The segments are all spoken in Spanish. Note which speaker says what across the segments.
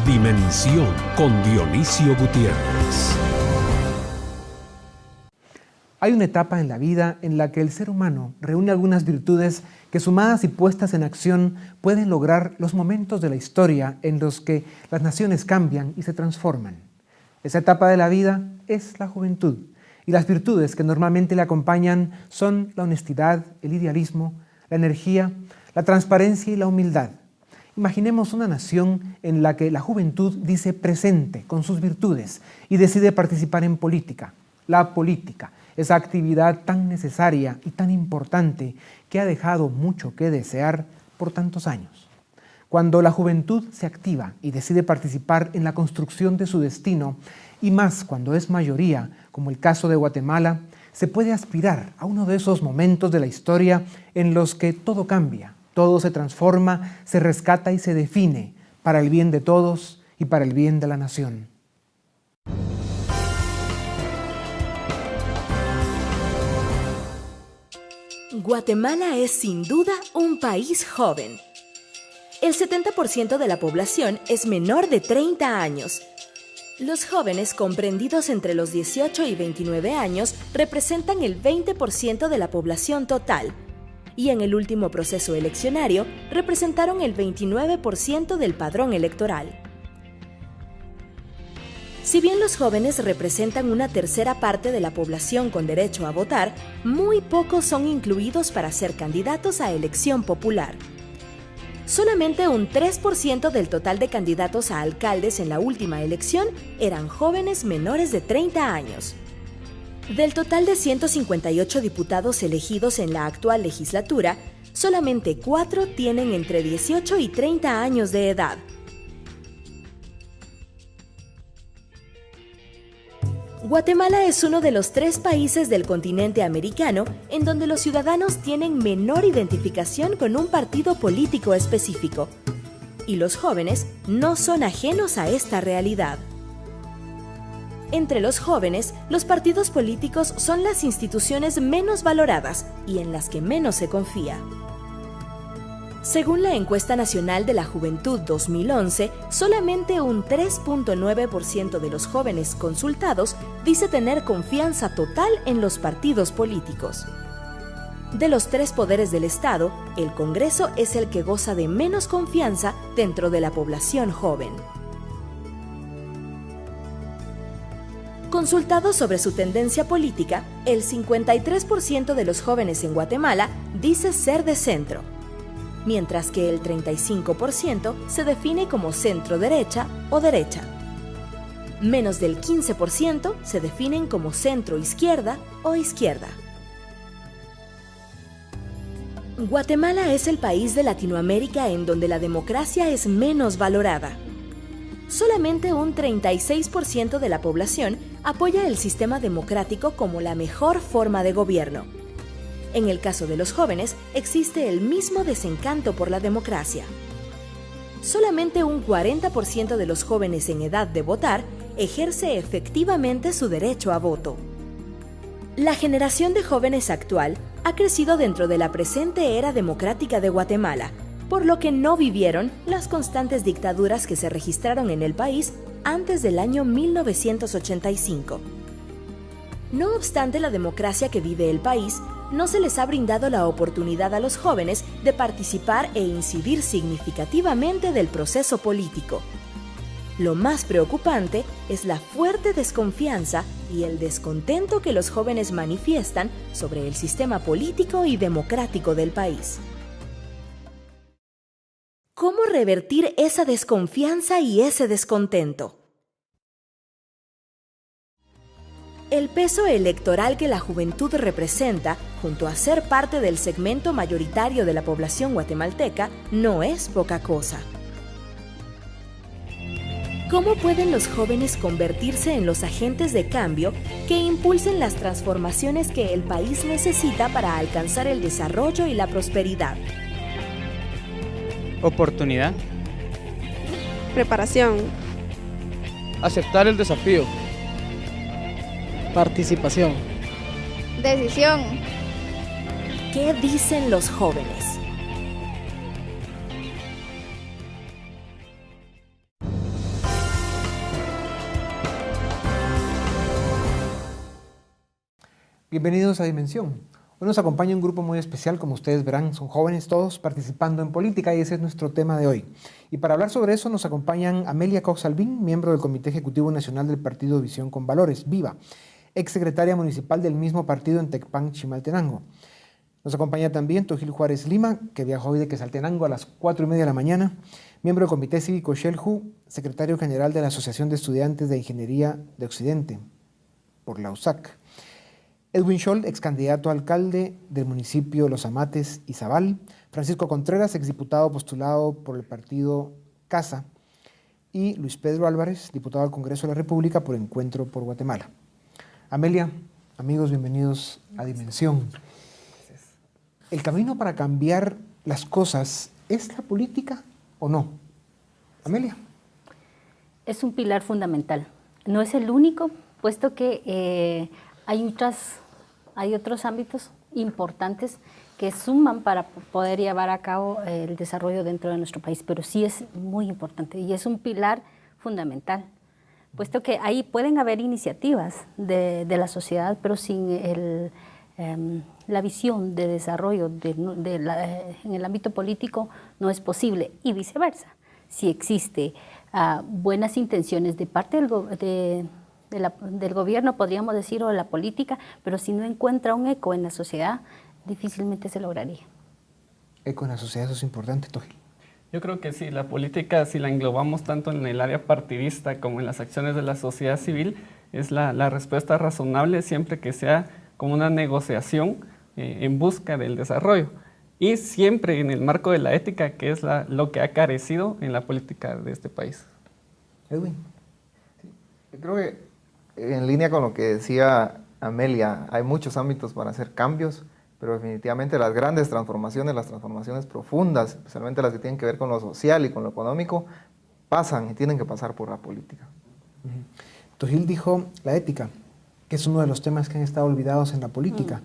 Speaker 1: Dimensión con Dionisio Gutiérrez.
Speaker 2: Hay una etapa en la vida en la que el ser humano reúne algunas virtudes que, sumadas y puestas en acción, pueden lograr los momentos de la historia en los que las naciones cambian y se transforman. Esa etapa de la vida es la juventud, y las virtudes que normalmente le acompañan son la honestidad, el idealismo, la energía, la transparencia y la humildad. Imaginemos una nación en la que la juventud dice presente con sus virtudes y decide participar en política. La política, esa actividad tan necesaria y tan importante que ha dejado mucho que desear por tantos años. Cuando la juventud se activa y decide participar en la construcción de su destino, y más cuando es mayoría, como el caso de Guatemala, se puede aspirar a uno de esos momentos de la historia en los que todo cambia, todo se transforma, se rescata y se define para el bien de todos y para el bien de la nación.
Speaker 3: Guatemala es sin duda un país joven. El 70% de la población es menor de 30 años. Los jóvenes comprendidos entre los 18 y 29 años representan el 20% de la población total y en el último proceso eleccionario representaron el 29% del padrón electoral. Si bien los jóvenes representan una tercera parte de la población con derecho a votar, muy pocos son incluidos para ser candidatos a elección popular. Solamente un 3% del total de candidatos a alcaldes en la última elección eran jóvenes menores de 30 años. Del total de 158 diputados elegidos en la actual legislatura, solamente 4 tienen entre 18 y 30 años de edad. Guatemala es uno de los 3 países del continente americano en donde los ciudadanos tienen menor identificación con un partido político específico, y los jóvenes no son ajenos a esta realidad. Entre los jóvenes, los partidos políticos son las instituciones menos valoradas y en las que menos se confía. Según la Encuesta Nacional de la Juventud 2011, solamente un 3.9% de los jóvenes consultados dice tener confianza total en los partidos políticos. De los 3 poderes del Estado, el Congreso es el que goza de menos confianza dentro de la población joven. Consultados sobre su tendencia política, el 53% de los jóvenes en Guatemala dice ser de centro, mientras que el 35% se define como centro-derecha o derecha. Menos del 15% se definen como centro-izquierda o izquierda. Guatemala es el país de Latinoamérica en donde la democracia es menos valorada. Solamente un 36% de la población apoya el sistema democrático como la mejor forma de gobierno. En el caso de los jóvenes, existe el mismo desencanto por la democracia. Solamente un 40% de los jóvenes en edad de votar ejerce efectivamente su derecho a voto. La generación de jóvenes actual ha crecido dentro de la presente era democrática de Guatemala, por lo que no vivieron las constantes dictaduras que se registraron en el país antes del año 1985. No obstante la democracia que vive el país, no se les ha brindado la oportunidad a los jóvenes de participar e incidir significativamente del proceso político. Lo más preocupante es la fuerte desconfianza y el descontento que los jóvenes manifiestan sobre el sistema político y democrático del país. ¿Cómo revertir esa desconfianza y ese descontento? El peso electoral que la juventud representa, junto a ser parte del segmento mayoritario de la población guatemalteca, no es poca cosa. ¿Cómo pueden los jóvenes convertirse en los agentes de cambio que impulsen las transformaciones que el país necesita para alcanzar el desarrollo y la prosperidad?
Speaker 4: Oportunidad.
Speaker 5: Preparación.
Speaker 6: Aceptar el desafío.
Speaker 7: Participación.
Speaker 5: Decisión.
Speaker 3: ¿Qué dicen los jóvenes?
Speaker 2: Bienvenidos a Dimensión. Hoy nos acompaña un grupo muy especial, como ustedes verán, son jóvenes todos participando en política y ese es nuestro tema de hoy. Y para hablar sobre eso nos acompañan Amelia Cox Alvín, miembro del Comité Ejecutivo Nacional del Partido Visión con Valores, VIVA, exsecretaria municipal del mismo partido en Tecpan, Chimaltenango. Nos acompaña también Tojil Juárez Lima, que viajó hoy de Quetzaltenango a las 4:30 de la mañana, miembro del Comité Cívico Xelhu, secretario general de la Asociación de Estudiantes de Ingeniería de Occidente, por la USAC. Edwin Scholl, ex candidato a alcalde del municipio Los Amates y Zabal. Francisco Contreras, exdiputado postulado por el partido CASA. Y Luis Pedro Álvarez, diputado al Congreso de la República por Encuentro por Guatemala. Amelia, amigos, bienvenidos a Dimensión. ¿El camino para cambiar las cosas es la política o no? Amelia.
Speaker 4: Es un pilar fundamental. No es el único, puesto que hay otros ámbitos importantes que suman para poder llevar a cabo el desarrollo dentro de nuestro país, pero sí es muy importante y es un pilar fundamental, puesto que ahí pueden haber iniciativas de la sociedad, pero sin la visión de desarrollo en el ámbito político no es posible, y viceversa. Si existe buenas intenciones de parte del gobierno, podríamos decir, o de la política, pero si no encuentra un eco en la sociedad, difícilmente se lograría.
Speaker 2: Eco en la sociedad, eso es importante, Tojil.
Speaker 7: Yo creo que sí, la política, si la englobamos tanto en el área partidista como en las acciones de la sociedad civil, es la respuesta razonable siempre que sea como una negociación en busca del desarrollo. Y siempre en el marco de la ética, que es lo que ha carecido en la política de este país.
Speaker 2: Edwin.
Speaker 8: Sí, yo creo que en línea con lo que decía Amelia, hay muchos ámbitos para hacer cambios, pero definitivamente las grandes transformaciones, las transformaciones profundas, especialmente las que tienen que ver con lo social y con lo económico, pasan y tienen que pasar por la política.
Speaker 2: Tojil dijo la ética, que es uno de los temas que han estado olvidados en la política.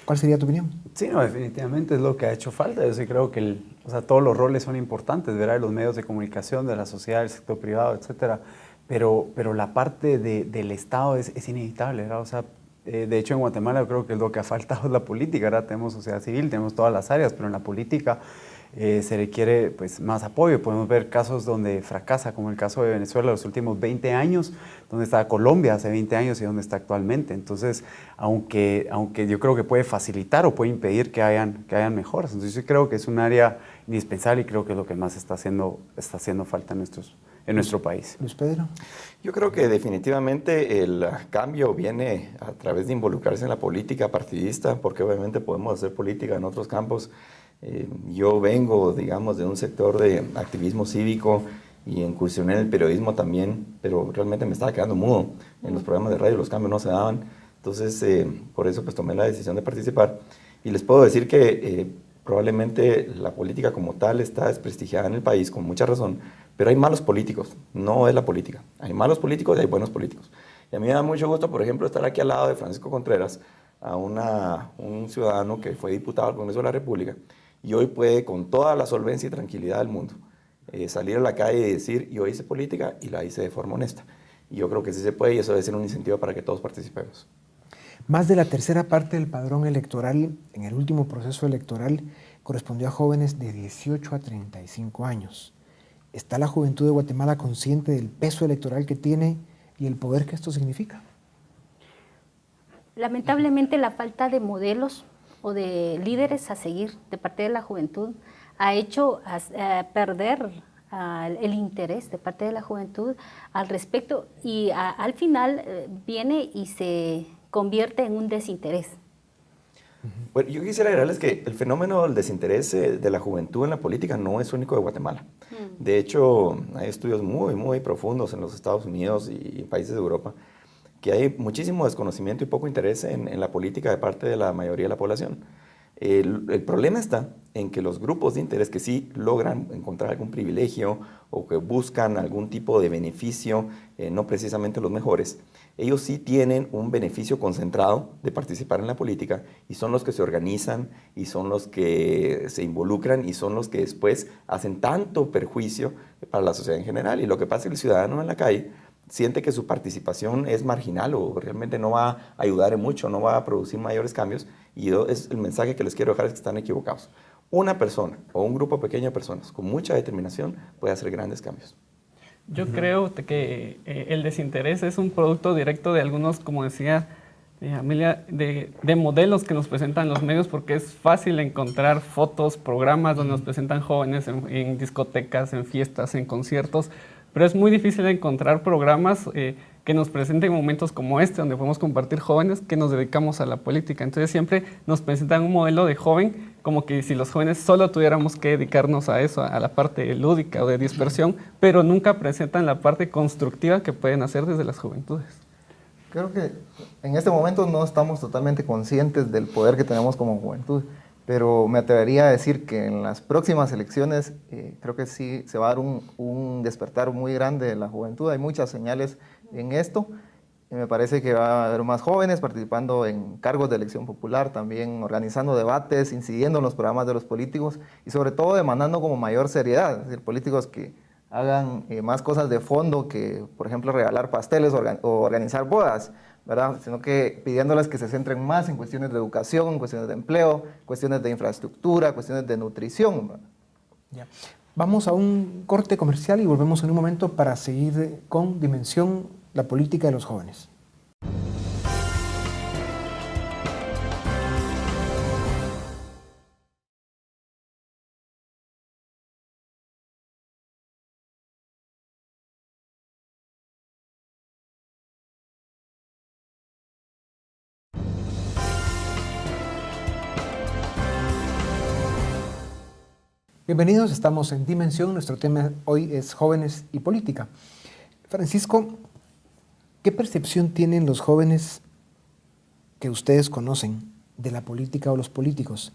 Speaker 2: ¿Cuál sería tu opinión?
Speaker 9: Sí, no, definitivamente es lo que ha hecho falta. Yo sí creo que todos los roles son importantes, ¿verdad? Los medios de comunicación, de la sociedad, del sector privado, etcétera. Pero la parte del Estado es inevitable, ¿verdad? O sea, de hecho en Guatemala yo creo que lo que ha faltado es la política, ¿verdad? Tenemos sociedad civil, tenemos todas las áreas, pero en la política se requiere pues, más apoyo. Podemos ver casos donde fracasa, como el caso de Venezuela los últimos 20 años, donde estaba Colombia hace 20 años y donde está actualmente. Entonces, aunque yo creo que puede facilitar o puede impedir que hayan mejoras. Entonces yo creo que es un área indispensable y creo que es lo que más está haciendo falta en nuestro país.
Speaker 2: Luis Pedro.
Speaker 10: Yo creo que definitivamente el cambio viene a través de involucrarse en la política partidista, porque obviamente podemos hacer política en otros campos. Yo vengo, digamos, de un sector de activismo cívico y incursioné en el periodismo también, pero realmente me estaba quedando mudo. En los programas de radio los cambios no se daban, entonces por eso pues tomé la decisión de participar. Y les puedo decir que probablemente la política como tal está desprestigiada en el país, con mucha razón, pero hay malos políticos, no es la política. Hay malos políticos y hay buenos políticos. Y a mí me da mucho gusto, por ejemplo, estar aquí al lado de Francisco Contreras, a un ciudadano que fue diputado al Congreso de la República y hoy puede, con toda la solvencia y tranquilidad del mundo, salir a la calle y decir, yo hice política y la hice de forma honesta. Y yo creo que sí se puede y eso debe ser un incentivo para que todos participemos.
Speaker 2: Más de la tercera parte del padrón electoral en el último proceso electoral correspondió a jóvenes de 18 a 35 años. ¿Está la juventud de Guatemala consciente del peso electoral que tiene y el poder que esto significa?
Speaker 4: Lamentablemente la falta de modelos o de líderes a seguir de parte de la juventud ha hecho perder el interés de parte de la juventud al respecto y al final viene y se convierte en un desinterés.
Speaker 10: Bueno, yo quisiera agregarles que el fenómeno del desinterés de la juventud en la política no es único de Guatemala. De hecho, hay estudios muy, muy profundos en los Estados Unidos y países de Europa que hay muchísimo desconocimiento y poco interés en la política de parte de la mayoría de la población. El problema está en que los grupos de interés que sí logran encontrar algún privilegio o que buscan algún tipo de beneficio, no precisamente los mejores, ellos sí tienen un beneficio concentrado de participar en la política y son los que se organizan y son los que se involucran y son los que después hacen tanto perjuicio para la sociedad en general. Y lo que pasa es que el ciudadano en la calle siente que su participación es marginal o realmente no va a ayudar en mucho, no va a producir mayores cambios. Y es el mensaje que les quiero dejar es que están equivocados. Una persona o un grupo pequeño de personas con mucha determinación puede hacer grandes cambios.
Speaker 7: Yo creo que el desinterés es un producto directo de algunos, como decía Amelia, de modelos que nos presentan los medios, porque es fácil encontrar fotos, programas donde nos presentan jóvenes en discotecas, en fiestas, en conciertos, pero es muy difícil encontrar programas que nos presenten momentos como este, donde podemos compartir jóvenes que nos dedicamos a la política. Entonces siempre nos presentan un modelo de joven como que si los jóvenes solo tuviéramos que dedicarnos a eso, a la parte lúdica o de dispersión, pero nunca presentan la parte constructiva que pueden hacer desde las juventudes.
Speaker 8: Creo que en este momento no estamos totalmente conscientes del poder que tenemos como juventud, pero me atrevería a decir que en las próximas elecciones creo que sí se va a dar un despertar muy grande de la juventud. Hay muchas señales en esto. Me parece que va a haber más jóvenes participando en cargos de elección popular, también organizando debates, incidiendo en los programas de los políticos y sobre todo demandando como mayor seriedad, es decir, políticos que hagan más cosas de fondo que, por ejemplo, regalar pasteles o organizar bodas, ¿verdad? Sino que pidiéndoles que se centren más en cuestiones de educación, cuestiones de empleo, cuestiones de infraestructura, cuestiones de nutrición, ¿verdad?
Speaker 2: Ya. Vamos a un corte comercial y volvemos en un momento para seguir con Dimensión, la política de los jóvenes. Bienvenidos, estamos en Dimensión. Nuestro tema hoy es jóvenes y política. Francisco, ¿qué percepción tienen los jóvenes que ustedes conocen de la política o los políticos?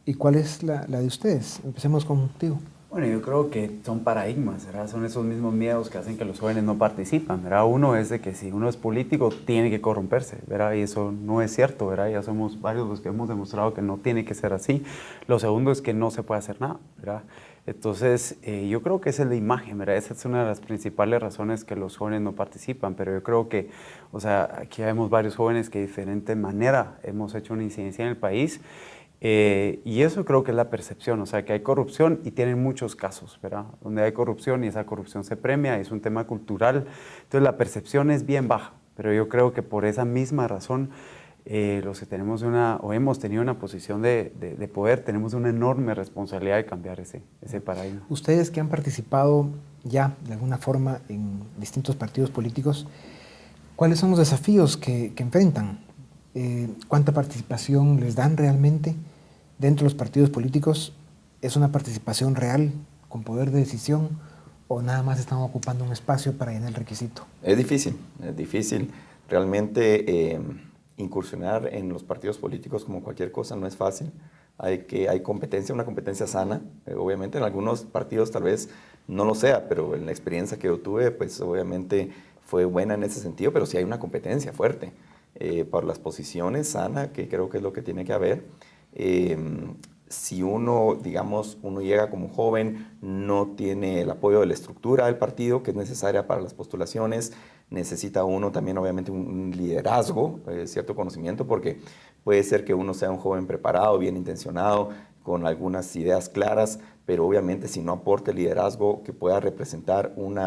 Speaker 2: ¿Y cuál es la de ustedes? Empecemos contigo.
Speaker 9: Bueno, yo creo que son paradigmas, ¿verdad? Son esos mismos miedos que hacen que los jóvenes no participan, ¿verdad? Uno es de que si uno es político tiene que corromperse, ¿verdad? Y eso no es cierto, ¿verdad? Ya somos varios los que hemos demostrado que no tiene que ser así. Lo segundo es que no se puede hacer nada, ¿verdad? Entonces, yo creo que esa es la imagen, ¿verdad? Esa es una de las principales razones que los jóvenes no participan, pero yo creo que, o sea, aquí vemos varios jóvenes que de diferente manera hemos hecho una incidencia en el país. Y eso creo que es la percepción, o sea, que hay corrupción y tienen muchos casos, ¿verdad? Donde hay corrupción y esa corrupción se premia, es un tema cultural, entonces la percepción es bien baja, pero yo creo que por esa misma razón, los que tenemos hemos tenido una posición de poder, tenemos una enorme responsabilidad de cambiar ese paradigma.
Speaker 2: Ustedes que han participado ya de alguna forma en distintos partidos políticos, ¿cuáles son los desafíos que enfrentan? ¿Cuánta participación les dan realmente dentro de los partidos políticos? ¿Es una participación real, con poder de decisión, o nada más están ocupando un espacio para llenar el requisito?
Speaker 10: Es difícil. Realmente incursionar en los partidos políticos como cualquier cosa no es fácil. Hay competencia, una competencia sana. Obviamente en algunos partidos tal vez no lo sea, pero en la experiencia que yo tuve, pues obviamente fue buena en ese sentido, pero sí hay una competencia fuerte. Por las posiciones sana, que creo que es lo que tiene que haber. Si uno llega como joven, no tiene el apoyo de la estructura del partido, que es necesaria para las postulaciones, necesita uno también obviamente un liderazgo, cierto conocimiento, porque puede ser que uno sea un joven preparado, bien intencionado, con algunas ideas claras, pero obviamente si no aporta el liderazgo que pueda representar un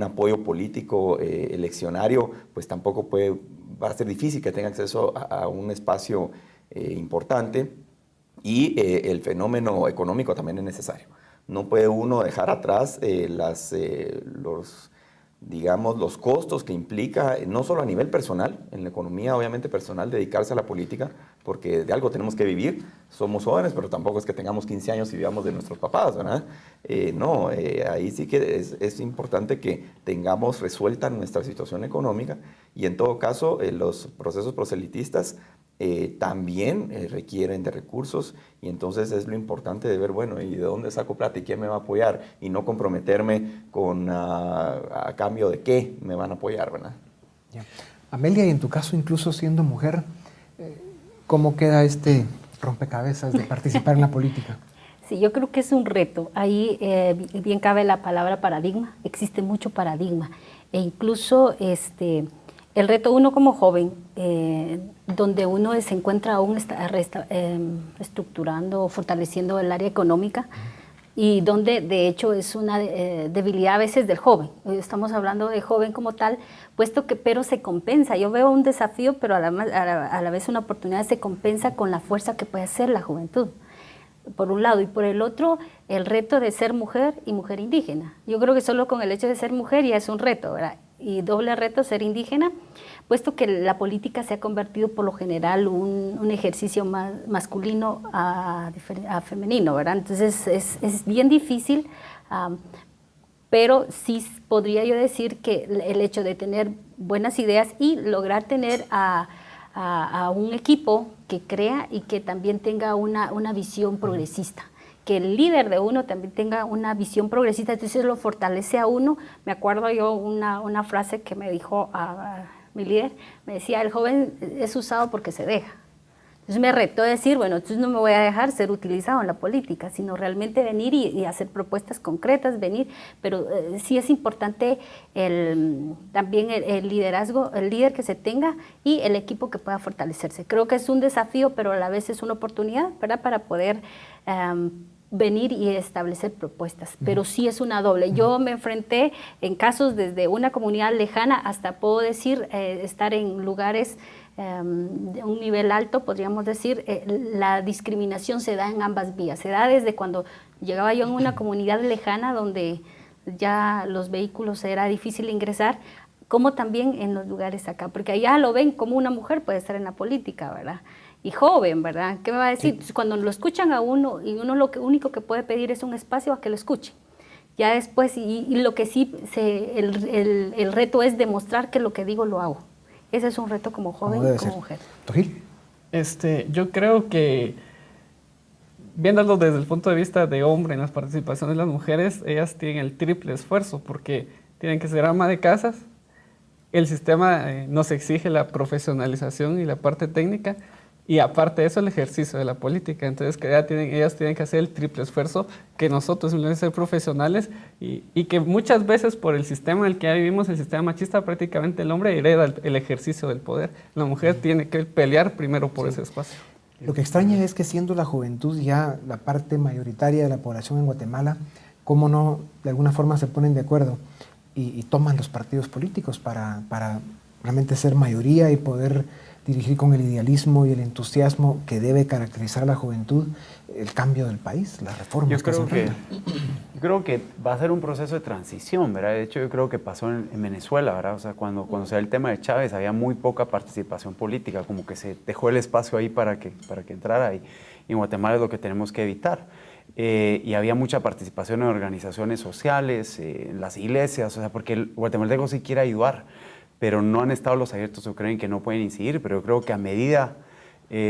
Speaker 10: apoyo político eleccionario, pues tampoco va a ser difícil que tenga acceso a un espacio importante. Y el fenómeno económico también es necesario. No puede uno dejar atrás los costos que implica, no solo a nivel personal, en la economía obviamente personal, dedicarse a la política, porque de algo tenemos que vivir. Somos jóvenes, pero tampoco es que tengamos 15 años y vivamos de nuestros papás, ¿verdad? Ahí sí que es importante que tengamos resuelta nuestra situación económica, y en todo caso los procesos proselitistas también requieren de recursos, y entonces es lo importante de ver, bueno, ¿y de dónde saco plata y quién me va a apoyar? Y no comprometerme con a cambio de qué me van a apoyar, ¿verdad?
Speaker 2: Ya. Amelia, y en tu caso, incluso siendo mujer, ¿cómo queda este rompecabezas de participar en la política?
Speaker 4: Sí, yo creo que es un reto. Ahí bien cabe la palabra paradigma. Existe mucho paradigma. E incluso el reto uno como joven, donde uno se encuentra aún estructurando o fortaleciendo el área económica, y donde de hecho es una debilidad a veces del joven. Estamos hablando de joven como tal, puesto que pero se compensa. Yo veo un desafío, pero a la vez una oportunidad, se compensa con la fuerza que puede hacer la juventud, por un lado, y por el otro, el reto de ser mujer y mujer indígena. Yo creo que solo con el hecho de ser mujer ya es un reto, ¿verdad? Y doble reto ser indígena, puesto que la política se ha convertido por lo general un ejercicio más masculino a femenino, ¿verdad? Entonces es bien difícil, pero sí podría yo decir que el hecho de tener buenas ideas y lograr tener a un equipo que crea y que también tenga una visión progresista, que el líder de uno también tenga una visión progresista, entonces lo fortalece a uno. Me acuerdo yo una frase que me dijo a mi líder, me decía, el joven es usado porque se deja. Entonces me retó a decir, bueno, entonces no me voy a dejar ser utilizado en la política, sino realmente venir y hacer propuestas concretas, venir, pero sí es importante también el liderazgo, el líder que se tenga y el equipo que pueda fortalecerse. Creo que es un desafío, pero a la vez es una oportunidad, ¿verdad?, para poder venir y establecer propuestas, pero sí es una doble. Yo me enfrenté en casos desde una comunidad lejana hasta, puedo decir, estar en lugares de un nivel alto, podríamos decir. La discriminación se da en ambas vías, se da desde cuando llegaba yo en una comunidad lejana donde ya los vehículos era difícil ingresar, como también en los lugares acá, porque allá lo ven como una mujer puede estar en la política, ¿verdad? Y joven, ¿verdad? ¿Qué me va a decir? Sí. Cuando lo escuchan a uno, y uno lo único que puede pedir es un espacio a que lo escuchen. Ya después, y lo que sí, el reto es demostrar que lo que digo lo hago. Ese es un reto como joven y como mujer.
Speaker 2: ¿Tojil?
Speaker 7: Yo creo que, viéndolo desde el punto de vista de hombre, en las participaciones de las mujeres, ellas tienen el triple esfuerzo, porque tienen que ser ama de casas, el sistema nos exige la profesionalización y la parte técnica, y aparte de eso el ejercicio de la política. Entonces que ellas tienen que hacer el triple esfuerzo que nosotros, simplemente ser profesionales, y que muchas veces por el sistema en el que ya vivimos, el sistema machista, prácticamente el hombre hereda el ejercicio del poder. La mujer tiene que pelear primero por ese espacio.
Speaker 2: Lo que extraña es que, siendo la juventud ya la parte mayoritaria de la población en Guatemala, cómo no de alguna forma se ponen de acuerdo y toman los partidos políticos para realmente ser mayoría y poder dirigir con el idealismo y el entusiasmo que debe caracterizar a la juventud el cambio del país, las reformas.
Speaker 9: Yo creo que va a ser un proceso de transición, ¿verdad? De hecho, yo creo que pasó en Venezuela, ¿verdad? O sea, cuando se da el tema de Chávez, había muy poca participación política, como que se dejó el espacio ahí para que entrara, y en Guatemala es lo que tenemos que evitar. Y había mucha participación en organizaciones sociales, en las iglesias, o sea, porque el guatemalteco sí quiere ayudar, pero no han estado los abiertos o creen que no pueden incidir. Pero yo creo que a medida,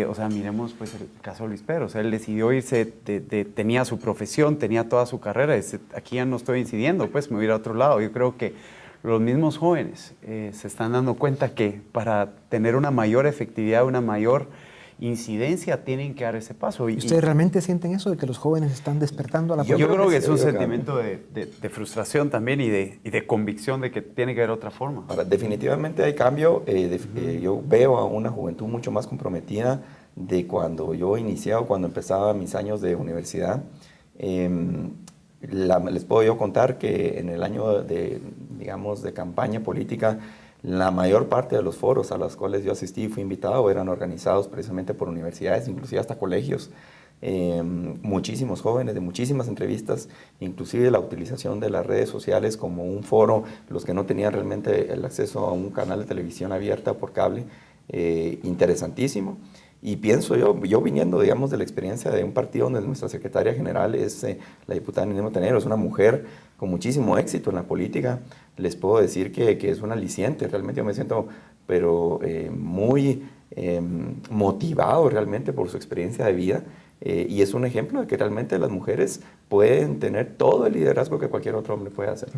Speaker 9: o sea, miremos pues el caso de Luis Pedro, o sea, él decidió irse, tenía su profesión, tenía toda su carrera, dice, aquí ya no estoy incidiendo, pues me voy a ir a otro lado. Yo creo que los mismos jóvenes se están dando cuenta que para tener una mayor efectividad, una mayor incidencia, tienen que dar ese paso.
Speaker 2: ¿Ustedes realmente sienten eso, de que los jóvenes están despertando a la política?
Speaker 9: Yo creo que es un sentimiento de frustración también y de convicción de que tiene que haber otra forma.
Speaker 10: Ahora, definitivamente hay cambio. Yo veo a una juventud mucho más comprometida de cuando yo iniciaba, cuando empezaba mis años de universidad. Les puedo yo contar que en el año de campaña política, la mayor parte de los foros a los cuales yo asistí y fui invitado eran organizados precisamente por universidades, inclusive hasta colegios. Muchísimos jóvenes, de muchísimas entrevistas, inclusive la utilización de las redes sociales como un foro, los que no tenían realmente el acceso a un canal de televisión abierta por cable, interesantísimo. Y pienso yo viniendo, digamos, de la experiencia de un partido donde nuestra secretaria general es la diputada Ninema Tenero, es una mujer con muchísimo éxito en la política. Les puedo decir que es un aliciente. Realmente yo me siento muy motivado realmente por su experiencia de vida, y es un ejemplo de que realmente las mujeres pueden tener todo el liderazgo que cualquier otro hombre puede hacer.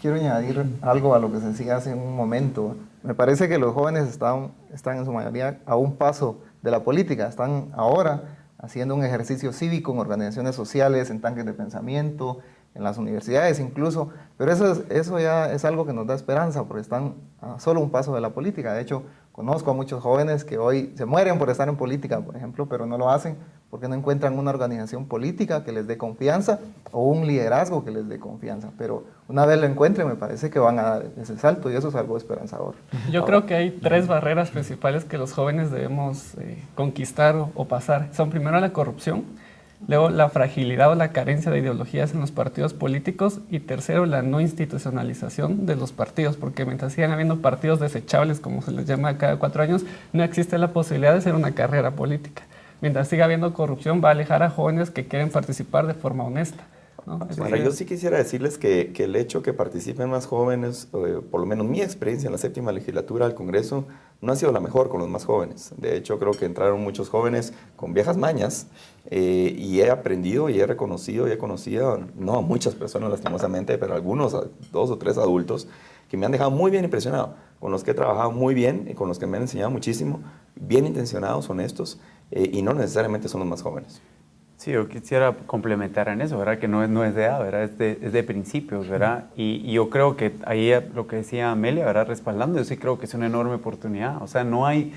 Speaker 8: Quiero añadir algo a lo que se decía hace un momento. Me parece que los jóvenes están en su mayoría a un paso de la política, están ahora haciendo un ejercicio cívico en organizaciones sociales, en tanques de pensamiento, en las universidades incluso, pero eso ya es algo que nos da esperanza, porque están a solo un paso de la política. De hecho, conozco a muchos jóvenes que hoy se mueren por estar en política, por ejemplo, pero no lo hacen porque no encuentran una organización política que les dé confianza o un liderazgo que les dé confianza. Pero una vez lo encuentren, me parece que van a dar ese salto y eso es algo esperanzador.
Speaker 7: Yo creo que hay 3 barreras principales que los jóvenes debemos conquistar o pasar. Son primero la corrupción, luego la fragilidad o la carencia de ideologías en los partidos políticos y tercero la no institucionalización de los partidos, porque mientras sigan habiendo partidos desechables, como se les llama cada 4 años, no existe la posibilidad de hacer una carrera política. Mientras siga habiendo corrupción, va a alejar a jóvenes que quieren participar de forma honesta, ¿no?
Speaker 10: Ahora, yo sí quisiera decirles que el hecho que participen más jóvenes, por lo menos mi experiencia en la 7ª legislatura del Congreso, no ha sido la mejor con los más jóvenes. De hecho, creo que entraron muchos jóvenes con viejas mañas y he aprendido y he reconocido y he conocido, no a muchas personas lastimosamente, pero algunos, 2 o 3 adultos, que me han dejado muy bien impresionado, con los que he trabajado muy bien y con los que me han enseñado muchísimo, bien intencionados, honestos, y no necesariamente son los más jóvenes.
Speaker 9: Sí, yo quisiera complementar en eso, ¿verdad? Que no es de edad, ¿verdad? Es de principios, ¿verdad? Y yo creo que ahí lo que decía Amelia, ¿verdad? Respaldando, yo sí creo que es una enorme oportunidad. O sea, no hay,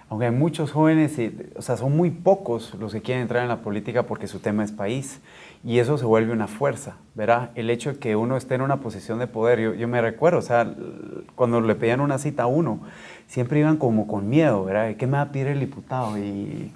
Speaker 9: aunque hay muchos jóvenes, o sea, son muy pocos los que quieren entrar en la política porque su tema es país. Y eso se vuelve una fuerza, ¿verdad? El hecho de que uno esté en una posición de poder, yo me recuerdo, o sea, cuando le pedían una cita a uno, siempre iban como con miedo, ¿verdad? ¿Qué me va a pedir el diputado? Y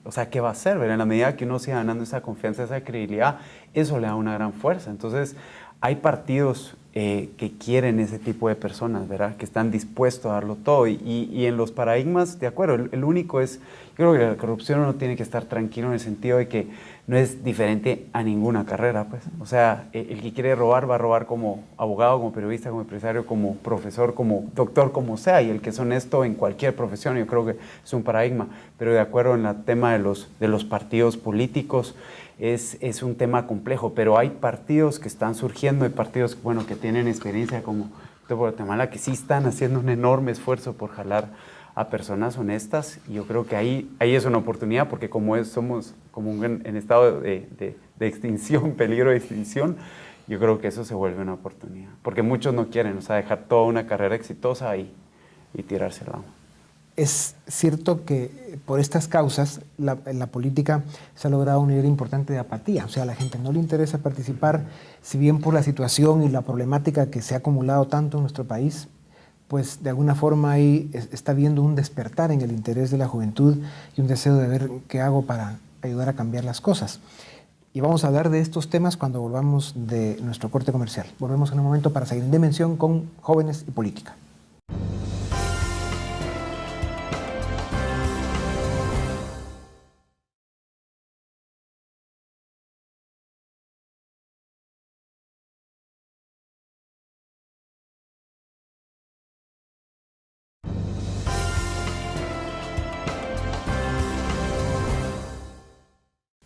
Speaker 9: o sea, ¿qué va a hacer? ¿Verdad? En la medida que uno siga ganando esa confianza, esa credibilidad, eso le da una gran fuerza. Entonces, hay partidos que quieren ese tipo de personas, ¿verdad? Que están dispuestos a darlo todo. Y en los paradigmas, de acuerdo, el único es, yo creo que la corrupción uno tiene que estar tranquilo en el sentido de que no es diferente a ninguna carrera, pues. O sea, el que quiere robar va a robar como abogado, como periodista, como empresario, como profesor, como doctor, como sea. Y el que es honesto en cualquier profesión, yo creo que es un paradigma. Pero de acuerdo en el tema de los partidos políticos, es un tema complejo, pero hay partidos que están surgiendo, hay partidos, bueno, que tienen experiencia como Guatemala, que sí están haciendo un enorme esfuerzo por jalar a personas honestas, y yo creo que ahí es una oportunidad, porque somos como en estado de extinción, peligro de extinción, yo creo que eso se vuelve una oportunidad, porque muchos no quieren, o sea, dejar toda una carrera exitosa y tirarse al agua.
Speaker 2: Es cierto que por estas causas en la política se ha logrado un nivel importante de apatía, o sea, a la gente no le interesa participar, si bien por la situación y la problemática que se ha acumulado tanto en nuestro país, pues de alguna forma ahí está viendo un despertar en el interés de la juventud y un deseo de ver qué hago para ayudar a cambiar las cosas. Y vamos a hablar de estos temas cuando volvamos de nuestro corte comercial. Volvemos en un momento para seguir en Dimensión con Jóvenes y Política.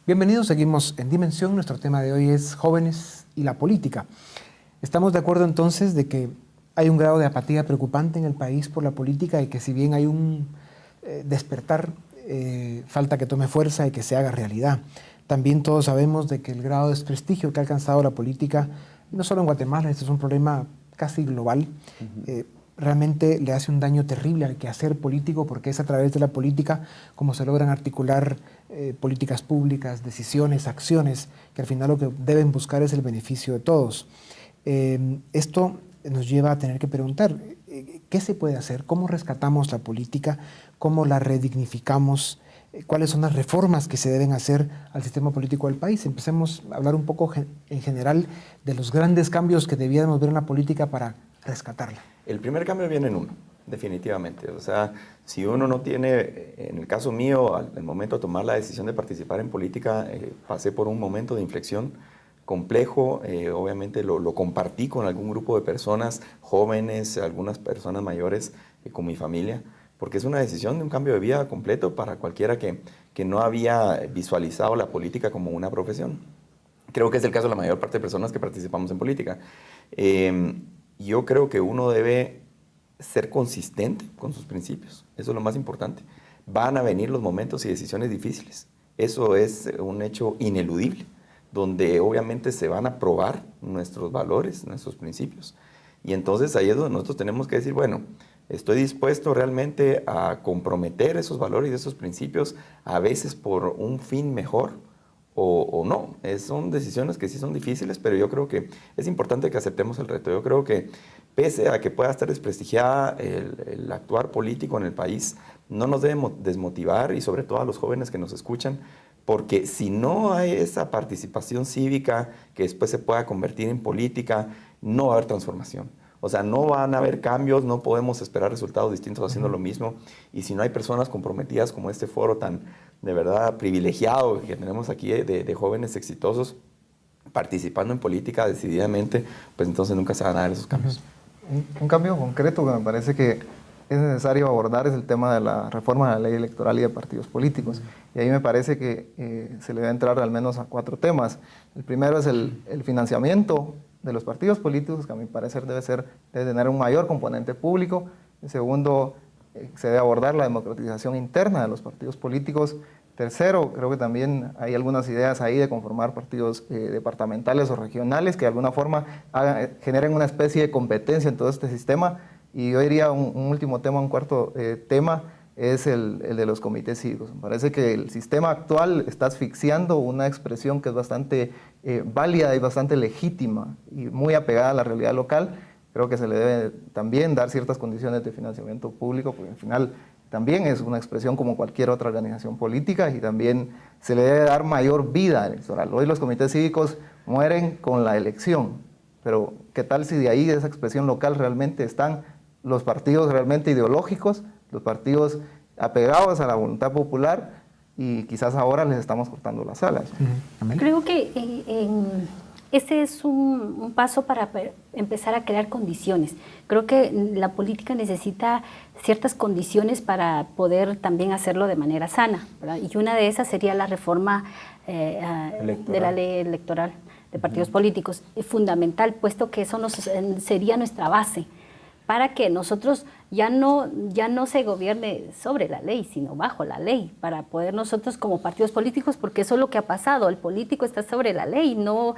Speaker 2: Bienvenidos, seguimos en Dimensión. Nuestro tema de hoy es jóvenes y la política. Estamos de acuerdo entonces de que hay un grado de apatía preocupante en el país por la política y que si bien hay un despertar, falta que tome fuerza y que se haga realidad. También todos sabemos de que el grado de desprestigio que ha alcanzado la política, no solo en Guatemala, este es un problema casi global, realmente le hace un daño terrible al quehacer político, porque es a través de la política como se logran articular políticas públicas, decisiones, acciones, que al final lo que deben buscar es el beneficio de todos. Esto nos lleva a tener que preguntar, ¿qué se puede hacer? ¿Cómo rescatamos la política? ¿Cómo la redignificamos? ¿Cuáles son las reformas que se deben hacer al sistema político del país? Empecemos a hablar un poco en general de los grandes cambios que debíamos ver en la política para rescatarla.
Speaker 10: El primer cambio viene en uno, definitivamente. O sea, si uno no tiene, en el caso mío, al momento de tomar la decisión de participar en política, pasé por un momento de inflexión complejo, obviamente lo compartí con algún grupo de personas, jóvenes, algunas personas mayores, con mi familia, porque es una decisión de un cambio de vida completo para cualquiera que no había visualizado la política como una profesión. Creo que es el caso de la mayor parte de personas que participamos en política. Yo creo que uno debe ser consistente con sus principios. Eso es lo más importante. Van a venir los momentos y decisiones difíciles. eso es un hecho ineludible, donde obviamente se van a probar nuestros valores, nuestros principios. Y entonces ahí es donde nosotros tenemos que decir, bueno, estoy dispuesto realmente a comprometer esos valores y esos principios, a veces por un fin mejor o no. Son decisiones que sí son difíciles, pero yo creo que es importante que aceptemos el reto. Yo creo que pese a que pueda estar desprestigiada el actuar político en el país, no nos debe desmotivar, y sobre todo a los jóvenes que nos escuchan, porque si no hay esa participación cívica que después se pueda convertir en política, no va a haber transformación. O sea, no van a haber cambios, no podemos esperar resultados distintos haciendo lo mismo. Y si no hay personas comprometidas como este foro tan, de verdad, privilegiado que tenemos aquí de jóvenes exitosos participando en política decididamente, pues entonces nunca se van a dar esos cambios.
Speaker 8: Un cambio concreto que me parece que es necesario abordar es el tema de la reforma de la ley electoral y de partidos políticos. Y ahí me parece que se le debe entrar al menos a 4 temas. El primero es el financiamiento de los partidos políticos, que a mi parecer debe tener un mayor componente público. El segundo, se debe abordar la democratización interna de los partidos políticos. Tercero, creo que también hay algunas ideas ahí de conformar partidos departamentales o regionales que de alguna forma generen una especie de competencia en todo este sistema. Y yo diría un último tema, un cuarto tema, es el de los comités cívicos. Me parece que el sistema actual está asfixiando una expresión que es bastante válida y bastante legítima y muy apegada a la realidad local. Creo que se le debe también dar ciertas condiciones de financiamiento público, porque al final también es una expresión como cualquier otra organización política, y también se le debe dar mayor vida electoral. Hoy los comités cívicos mueren con la elección, pero ¿qué tal si de ahí, de esa expresión local, realmente están los partidos realmente ideológicos, los partidos apegados a la voluntad popular, y quizás ahora les estamos cortando las alas?
Speaker 4: Creo que ese es un paso para empezar a crear condiciones. Creo que la política necesita ciertas condiciones para poder también hacerlo de manera sana, ¿verdad? Y una de esas sería la reforma de la ley electoral de partidos políticos. Es fundamental, puesto que eso sería nuestra base, para que nosotros ya no se gobierne sobre la ley, sino bajo la ley, para poder nosotros como partidos políticos, porque eso es lo que ha pasado, el político está sobre la ley, no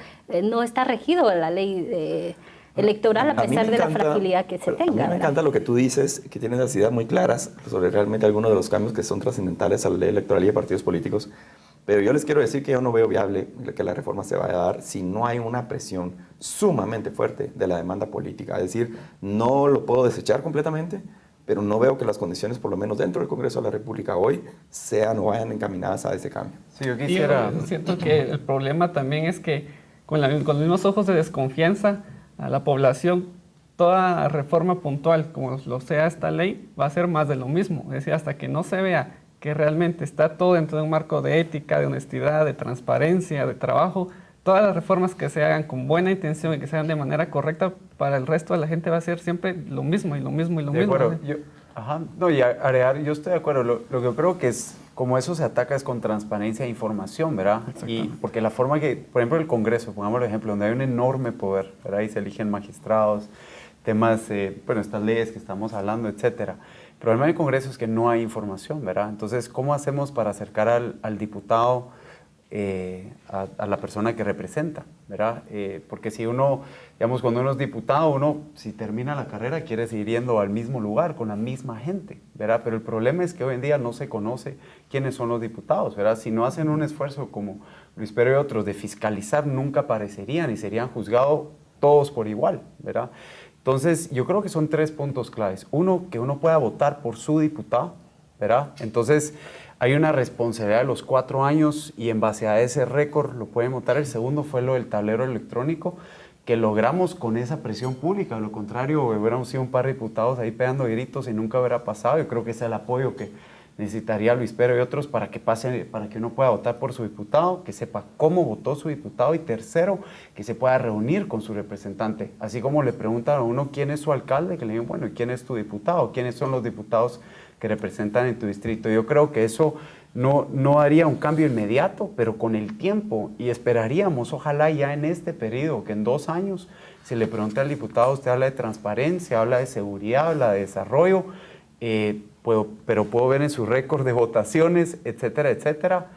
Speaker 4: está regido la ley electoral a pesar de la fragilidad que se tenga.
Speaker 10: A mí me encanta lo que tú dices, que tienes las ideas muy claras sobre realmente algunos de los cambios que son trascendentales a la ley electoral y de partidos políticos, pero yo les quiero decir que yo no veo viable que la reforma se vaya a dar si no hay una presión sumamente fuerte de la demanda política. Es decir, no lo puedo desechar completamente, pero no veo que las condiciones, por lo menos dentro del Congreso de la República hoy, sean o vayan encaminadas a ese cambio.
Speaker 7: Sí, yo quisiera... Yo siento que el problema también es que con los mismos ojos de desconfianza a la población, toda reforma puntual, como lo sea esta ley, va a ser más de lo mismo. Es decir, hasta que no se vea que realmente está todo dentro de un marco de ética, de honestidad, de transparencia, de trabajo, todas las reformas que se hagan con buena intención y que se hagan de manera correcta, para el resto de la gente va a ser siempre lo mismo y lo mismo y lo mismo.
Speaker 9: Acuerdo. Y agregar, yo estoy de acuerdo. Lo que yo creo que es, como eso se ataca es con transparencia e información, ¿verdad? Y porque la forma que, por ejemplo, el Congreso, pongamos el ejemplo, donde hay un enorme poder, ¿verdad? Y se eligen magistrados, temas, estas leyes que estamos hablando, etcétera. El problema del Congreso es que no hay información, ¿verdad? Entonces, ¿cómo hacemos para acercar al diputado a la persona que representa, ¿verdad? Porque si uno, digamos, cuando uno es diputado, uno, si termina la carrera, quiere seguir yendo al mismo lugar, con la misma gente, ¿verdad? Pero el problema es que hoy en día no se conoce quiénes son los diputados, ¿verdad? Si no hacen un esfuerzo como Luis Pedro y otros de fiscalizar, nunca aparecerían y serían juzgados todos por igual, ¿verdad? Entonces, yo creo que son 3 puntos claves. Uno, que uno pueda votar por su diputado, ¿verdad? Entonces, hay una responsabilidad de los 4 años y en base a ese récord lo pueden votar. El segundo fue lo del tablero electrónico, que logramos con esa presión pública. De lo contrario, hubiéramos sido un par de diputados ahí pegando gritos y nunca hubiera pasado. Yo creo que ese es el apoyo que necesitaría Luis Pedro y otros para que pase, para que uno pueda votar por su diputado, que sepa cómo votó su diputado, y tercero, que se pueda reunir con su representante. Así como le preguntan a uno quién es su alcalde, que le digan, bueno, ¿y quién es tu diputado? ¿Quiénes son los diputados que representan en tu distrito? Yo creo que eso no haría un cambio inmediato, pero con el tiempo, y esperaríamos, ojalá ya en este periodo, que en 2 años, se le pregunte al diputado, usted habla de transparencia, habla de seguridad, habla de desarrollo, pero puedo ver en su récord de votaciones, etcétera, etcétera,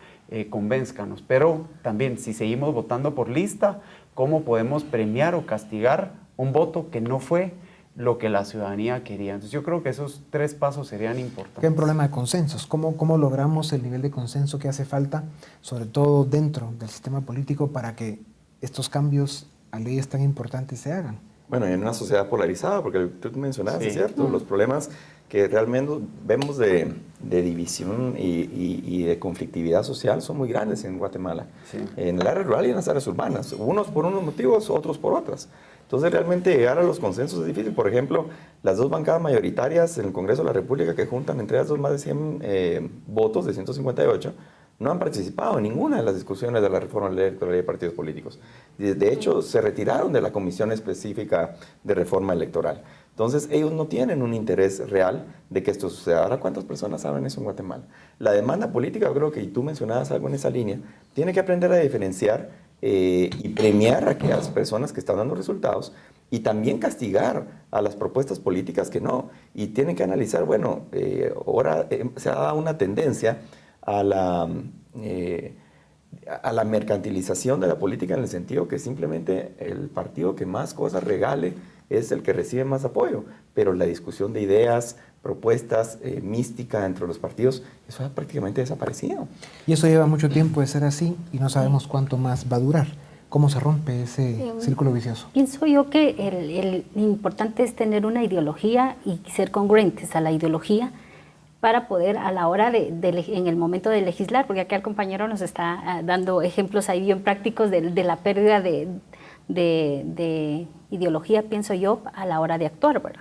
Speaker 9: convénzcanos. Pero también, si seguimos votando por lista, ¿cómo podemos premiar o castigar un voto que no fue lo que la ciudadanía quería? Entonces yo creo que esos 3 pasos serían importantes.
Speaker 2: Que hay un problema de consensos. ¿Cómo logramos el nivel de consenso que hace falta, sobre todo dentro del sistema político, para que estos cambios a leyes tan importantes se hagan?
Speaker 10: Bueno, en una sociedad polarizada, porque tú mencionabas, es cierto, los problemas que realmente vemos de división y de conflictividad social son muy grandes en Guatemala, en el área rural y en las áreas urbanas, unos por unos motivos, otros por otras. Entonces realmente llegar a los consensos es difícil. Por ejemplo, las 2 bancadas mayoritarias en el Congreso de la República, que juntan entre ellas 2 más de 100 votos, de 158, no han participado en ninguna de las discusiones de la reforma electoral de partidos políticos. De hecho, se retiraron de la comisión específica de reforma electoral. Entonces, ellos no tienen un interés real de que esto suceda. Ahora, ¿cuántas personas saben eso en Guatemala? La demanda política, yo creo que, y tú mencionabas algo en esa línea, tiene que aprender a diferenciar y premiar a aquellas personas que están dando resultados y también castigar a las propuestas políticas que no. Y tienen que analizar, bueno, ahora se ha dado una tendencia a la mercantilización de la política, en el sentido que simplemente el partido que más cosas regale es el que recibe más apoyo, pero la discusión de ideas, propuestas, mística entre los partidos, eso ha prácticamente desaparecido.
Speaker 2: Y eso lleva mucho tiempo de ser así y no sabemos cuánto más va a durar. ¿Cómo se rompe ese círculo vicioso?
Speaker 4: Pienso yo que el importante es tener una ideología y ser congruentes a la ideología para poder a la hora en el momento de legislar, porque acá el compañero nos está dando ejemplos ahí bien prácticos de la pérdida de ideología, pienso yo, a la hora de actuar, ¿verdad?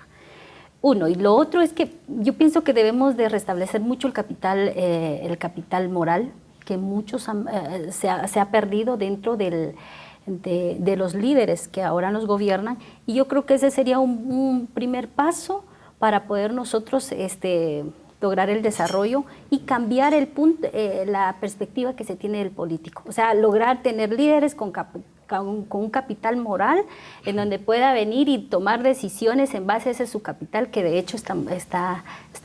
Speaker 4: Uno, y lo otro es que yo pienso que debemos de restablecer mucho el capital moral, que muchos se ha perdido dentro de los líderes que ahora nos gobiernan, y yo creo que ese sería un primer paso para poder nosotros lograr el desarrollo y cambiar la perspectiva que se tiene del político. O sea, lograr tener líderes con un capital moral en donde pueda venir y tomar decisiones en base a ese su capital, que de hecho está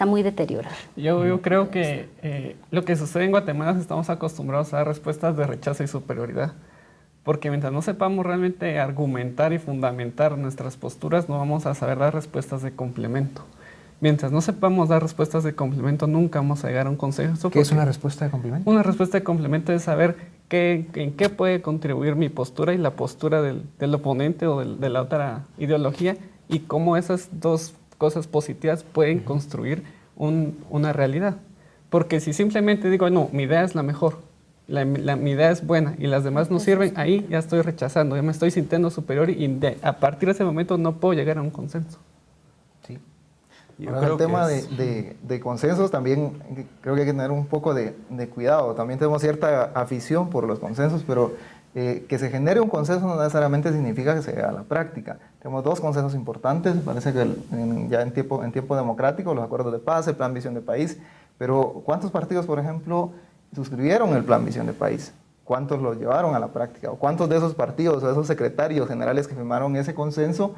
Speaker 4: muy deteriorado.
Speaker 7: Yo creo que lo que sucede en Guatemala es que estamos acostumbrados a dar respuestas de rechazo y superioridad, porque mientras no sepamos realmente argumentar y fundamentar nuestras posturas, no vamos a saber dar respuestas de complemento. Mientras no sepamos dar respuestas de complemento, nunca vamos a llegar a un consenso.
Speaker 2: ¿Qué es una respuesta de complemento?
Speaker 7: Una respuesta de complemento es saber en qué puede contribuir mi postura y la postura del oponente o de la otra ideología, y cómo esas 2 cosas positivas pueden construir una realidad. Porque si simplemente digo, no, mi idea es la mejor, mi idea es buena y las demás no sirven, ahí ya estoy rechazando, ya me estoy sintiendo superior y a partir de ese momento no puedo llegar a un consenso.
Speaker 8: Ahora, el tema de consensos también creo que hay que tener un poco de cuidado. También tenemos cierta afición por los consensos, pero que se genere un consenso no necesariamente significa que se llegue a la práctica. Tenemos 2 consensos importantes, parece que ya en tiempo democrático, los acuerdos de paz, el plan Visión de País, pero ¿cuántos partidos, por ejemplo, suscribieron el plan Visión de País? ¿Cuántos lo llevaron a la práctica? ¿O cuántos de esos partidos o de esos secretarios generales que firmaron ese consenso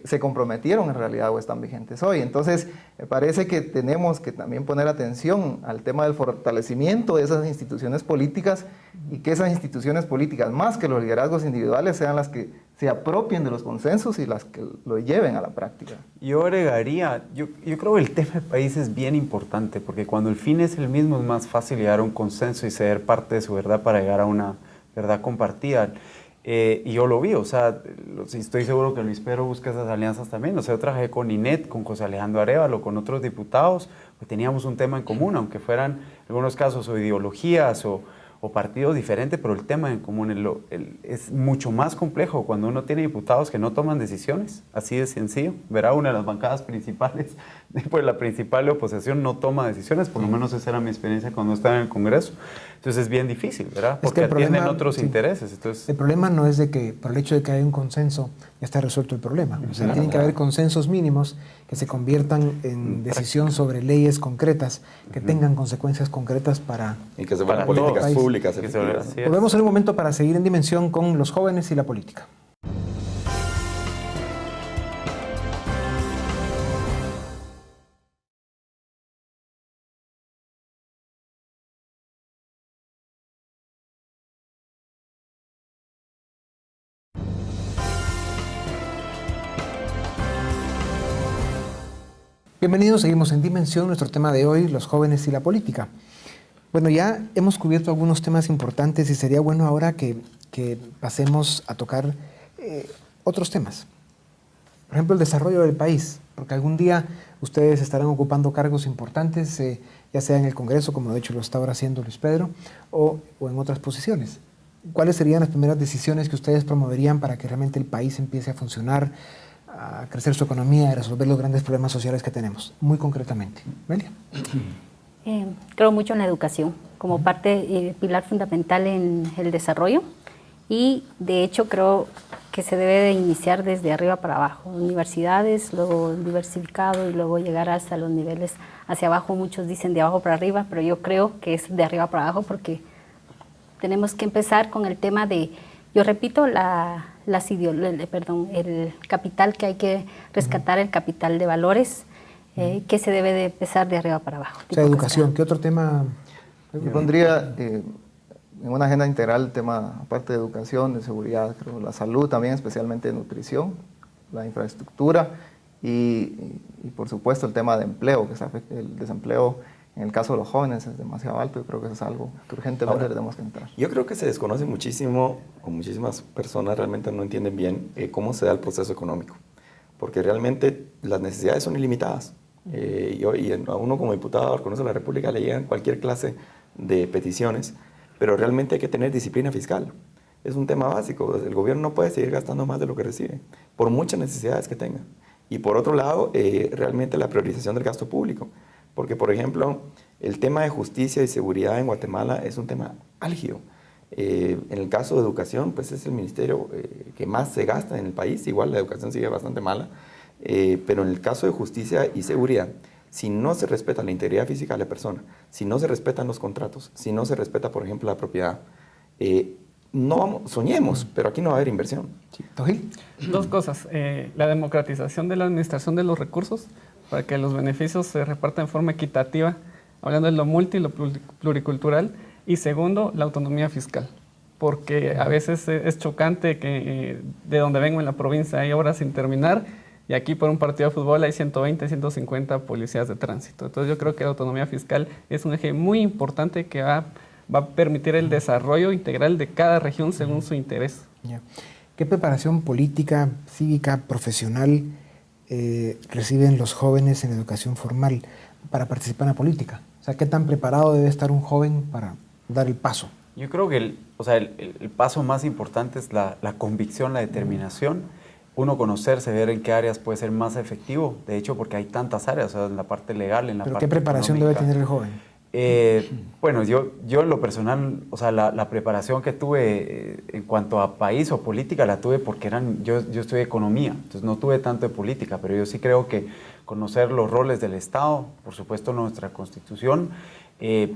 Speaker 8: se comprometieron en realidad o están vigentes hoy? Entonces, me parece que tenemos que también poner atención al tema del fortalecimiento de esas instituciones políticas, y que esas instituciones políticas, más que los liderazgos individuales, sean las que se apropien de los consensos y las que lo lleven a la práctica.
Speaker 9: Yo agregaría, yo creo que el tema del país es bien importante, porque cuando el fin es el mismo es más fácil llegar a un consenso y ceder parte de su verdad para llegar a una verdad compartida. Y yo lo vi, o sea, estoy seguro que Luis Pedro busca esas alianzas también. O sea, yo trabajé con Inet, con José Alejandro Arévalo, con otros diputados, pues teníamos un tema en común, aunque fueran en algunos casos o ideologías o partidos diferentes, pero el tema en común es mucho más complejo cuando uno tiene diputados que no toman decisiones, así de sencillo. Verá, una de las bancadas principales, pues la principal oposición no toma decisiones, por lo menos esa era mi experiencia cuando estaba en el Congreso. Entonces es bien difícil, ¿verdad? Porque atienden otros intereses. Entonces,
Speaker 2: el problema no es de que por el hecho de que haya un consenso ya está resuelto el problema. O sea, tienen que haber consensos mínimos que se conviertan en decisión sobre leyes concretas, que tengan consecuencias concretas para...
Speaker 10: Y que se vuelvan políticas públicas efectivas.
Speaker 2: Volvemos en un momento para seguir en Dimensión con los jóvenes y la política. Bienvenidos, seguimos en Dimensión, nuestro tema de hoy, los jóvenes y la política. Bueno, ya hemos cubierto algunos temas importantes y sería bueno ahora que pasemos a tocar otros temas. Por ejemplo, el desarrollo del país, porque algún día ustedes estarán ocupando cargos importantes, ya sea en el Congreso, como de hecho lo está ahora haciendo Luis Pedro, o en otras posiciones. ¿Cuáles serían las primeras decisiones que ustedes promoverían para que realmente el país empiece a funcionar, a crecer su economía y a resolver los grandes problemas sociales que tenemos? Muy concretamente. Melia.
Speaker 4: Creo mucho en la educación como parte, pilar fundamental en el desarrollo, y de hecho creo que se debe de iniciar desde arriba para abajo, universidades, luego diversificado y luego llegar hasta los niveles hacia abajo. Muchos dicen de abajo para arriba, pero yo creo que es de arriba para abajo porque tenemos que empezar con el tema de, yo repito, el capital que hay que rescatar, el capital de valores, que se debe de empezar de arriba para abajo.
Speaker 2: O sea, educación, ¿qué otro tema?
Speaker 8: Yo pondría en una agenda integral el tema, aparte de educación, de seguridad, creo, la salud también, especialmente nutrición, la infraestructura y por supuesto el tema de empleo, que el desempleo en el caso de los jóvenes es demasiado alto y creo que eso es algo que urgentemente tenemos que entrar.
Speaker 10: Yo creo que se desconoce muchísimo, o muchísimas personas realmente no entienden bien cómo se da el proceso económico, porque realmente las necesidades son ilimitadas. A uno como diputado al Congreso de la República le llegan cualquier clase de peticiones, pero realmente hay que tener disciplina fiscal. Es un tema básico. El gobierno no puede seguir gastando más de lo que recibe, por muchas necesidades que tenga. Y por otro lado, realmente la priorización del gasto público. Porque, por ejemplo, el tema de justicia y seguridad en Guatemala es un tema álgido. En el caso de educación, pues es el ministerio que más se gasta en el país. Igual la educación sigue bastante mala. Pero en el caso de justicia y seguridad, si no se respeta la integridad física de la persona, si no se respetan los contratos, si no se respeta, por ejemplo, la propiedad, soñemos, pero aquí no va a haber inversión.
Speaker 2: ¿Tojil?
Speaker 7: Dos cosas. La democratización de la administración de los recursos para que los beneficios se repartan de forma equitativa, hablando de lo multi y lo pluricultural. Y segundo, la autonomía fiscal. Porque a veces es chocante que de donde vengo en la provincia hay obras sin terminar, y aquí por un partido de fútbol hay 120, 150 policías de tránsito. Entonces yo creo que la autonomía fiscal es un eje muy importante que va a permitir el desarrollo integral de cada región según su interés.
Speaker 2: Yeah. ¿Qué preparación política, cívica, profesional reciben los jóvenes en educación formal para participar en la política? O sea, ¿qué tan preparado debe estar un joven para dar el paso?
Speaker 9: Yo creo que el paso más importante es la convicción, la determinación. Uno conocerse, ver en qué áreas puede ser más efectivo. De hecho, porque hay tantas áreas, o sea, en la parte legal, en la parte
Speaker 2: ¿Pero qué preparación
Speaker 9: económica.
Speaker 2: debe tener el joven?
Speaker 9: Bueno, yo en lo personal, o sea, la preparación que tuve en cuanto a país o política la tuve porque yo estudié economía, entonces no tuve tanto de política, pero yo sí creo que conocer los roles del Estado, por supuesto nuestra Constitución,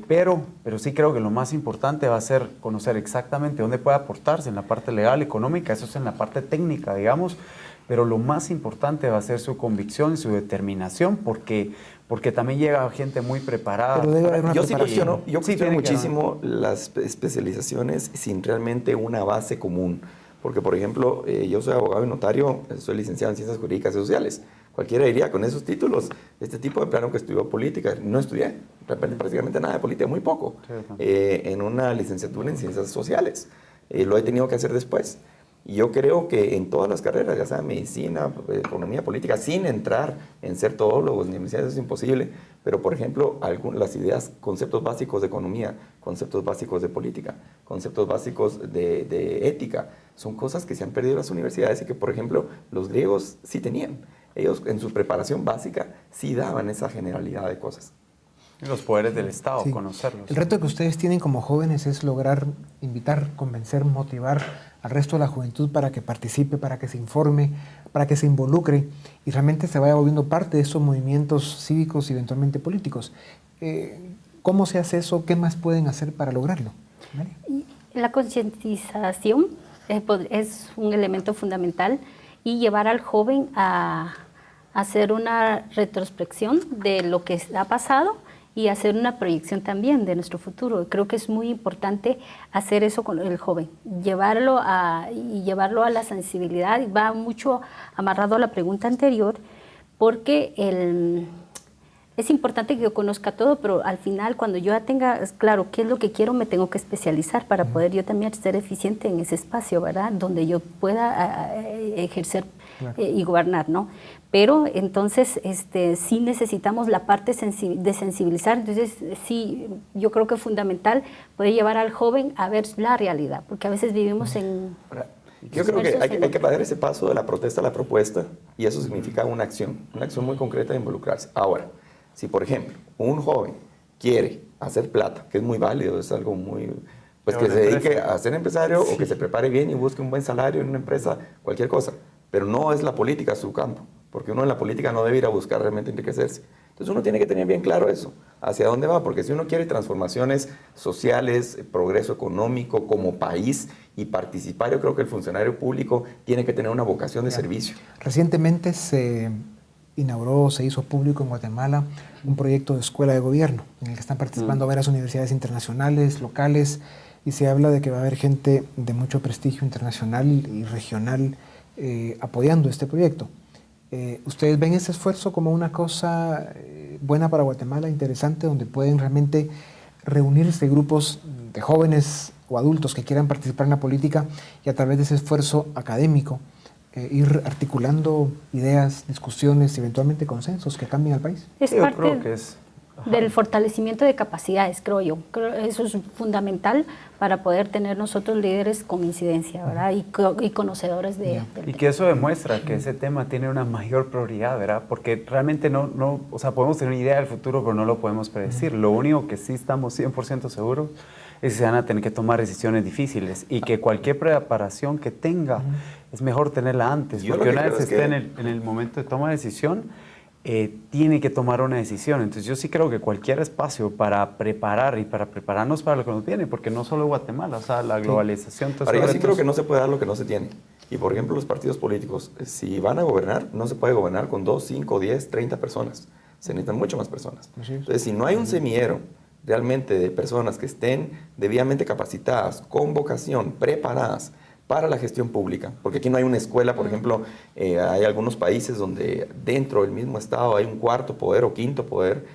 Speaker 9: pero sí creo que lo más importante va a ser conocer exactamente dónde puede aportarse en la parte legal, económica, eso es en la parte técnica, digamos, pero lo más importante va a ser su convicción y su determinación, porque también llega gente muy preparada.
Speaker 2: Pero debe haber una
Speaker 10: Yo sí
Speaker 2: preparación.
Speaker 10: cuestiono muchísimo las especializaciones sin realmente una base común. Porque, por ejemplo, yo soy abogado y notario, soy licenciado en Ciencias Jurídicas y Sociales. Cualquiera diría, con esos títulos, este tipo de plano que estudió política, no estudié prácticamente nada de política, muy poco.
Speaker 9: Sí,
Speaker 10: en una licenciatura en Ciencias Sociales. Lo he tenido que hacer después. Y yo creo que en todas las carreras, ya sea medicina, economía, política, sin entrar en ser todólogos ni eso es imposible, pero por ejemplo, las ideas, conceptos básicos de economía, conceptos básicos de política, conceptos básicos de ética, son cosas que se han perdido en las universidades y que, por ejemplo, los griegos sí tenían. Ellos en su preparación básica sí daban esa generalidad de cosas.
Speaker 9: Los poderes del Estado,
Speaker 2: Sí.
Speaker 9: conocerlos.
Speaker 2: El reto que ustedes tienen como jóvenes es lograr invitar, convencer, motivar al resto de la juventud para que participe, para que se informe, para que se involucre y realmente se vaya volviendo parte de esos movimientos cívicos y eventualmente políticos. ¿Cómo se hace eso? ¿Qué más pueden hacer para lograrlo? ¿Vale?
Speaker 4: La concientización es un elemento fundamental y llevar al joven a hacer una retrospección de lo que ha pasado y hacer una proyección también de nuestro futuro. Creo que es muy importante hacer eso con el joven, llevarlo a la sensibilidad. Va mucho amarrado a la pregunta anterior, porque es importante que yo conozca todo, pero al final cuando yo ya tenga claro qué es lo que quiero, me tengo que especializar para poder yo también ser eficiente en ese espacio, ¿verdad? Donde yo pueda ejercer y gobernar, ¿no? Pero entonces sí necesitamos la parte de sensibilizar, entonces sí, yo creo que es fundamental poder llevar al joven a ver la realidad, porque a veces vivimos en...
Speaker 10: Yo creo que hay que dar ese paso de la protesta a la propuesta, y eso significa una acción muy concreta de involucrarse. Ahora, si por ejemplo un joven quiere hacer plata, que es muy válido, es algo muy... Pues que se dedique a ser empresario o que se prepare bien y busque un buen salario en una empresa, cualquier cosa, pero no es la política su campo, porque uno en la política no debe ir a buscar realmente enriquecerse. Entonces uno tiene que tener bien claro eso, hacia dónde va, porque si uno quiere transformaciones sociales, progreso económico como país y participar, yo creo que el funcionario público tiene que tener una vocación de servicio.
Speaker 2: Recientemente se hizo público en Guatemala un proyecto de escuela de gobierno en el que están participando varias universidades internacionales, locales, y se habla de que va a haber gente de mucho prestigio internacional y regional apoyando este proyecto. ¿Ustedes ven ese esfuerzo como una cosa buena para Guatemala, interesante, donde pueden realmente reunirse grupos de jóvenes o adultos que quieran participar en la política y a través de ese esfuerzo académico ir articulando ideas, discusiones y eventualmente consensos que cambien al país?
Speaker 4: Es parte del fortalecimiento de capacidades, creo yo. Eso es fundamental para poder tener nosotros líderes con incidencia, ¿verdad? Y conocedores de...
Speaker 9: Y que eso demuestra que ese tema tiene una mayor prioridad, ¿verdad? Porque realmente o sea, podemos tener una idea del futuro, pero no lo podemos predecir. Lo único que sí estamos 100% seguros es que se van a tener que tomar decisiones difíciles y que cualquier preparación que tenga es mejor tenerla antes, porque una vez esté en el momento de toma de decisión, tiene que tomar una decisión. Entonces yo sí creo que cualquier espacio para preparar y para prepararnos para lo que nos viene, porque no solo Guatemala, o sea, la globalización...
Speaker 10: Ahora, yo sí creo que no se puede dar lo que no se tiene. Y por ejemplo, los partidos políticos, si van a gobernar, no se puede gobernar con 2, 5, 10, 30 personas. Se necesitan mucho más personas. Entonces, si no hay un semillero realmente de personas que estén debidamente capacitadas, con vocación, preparadas para la gestión pública, porque aquí no hay una escuela, por ejemplo, hay algunos países donde dentro del mismo Estado hay un cuarto poder o quinto poder,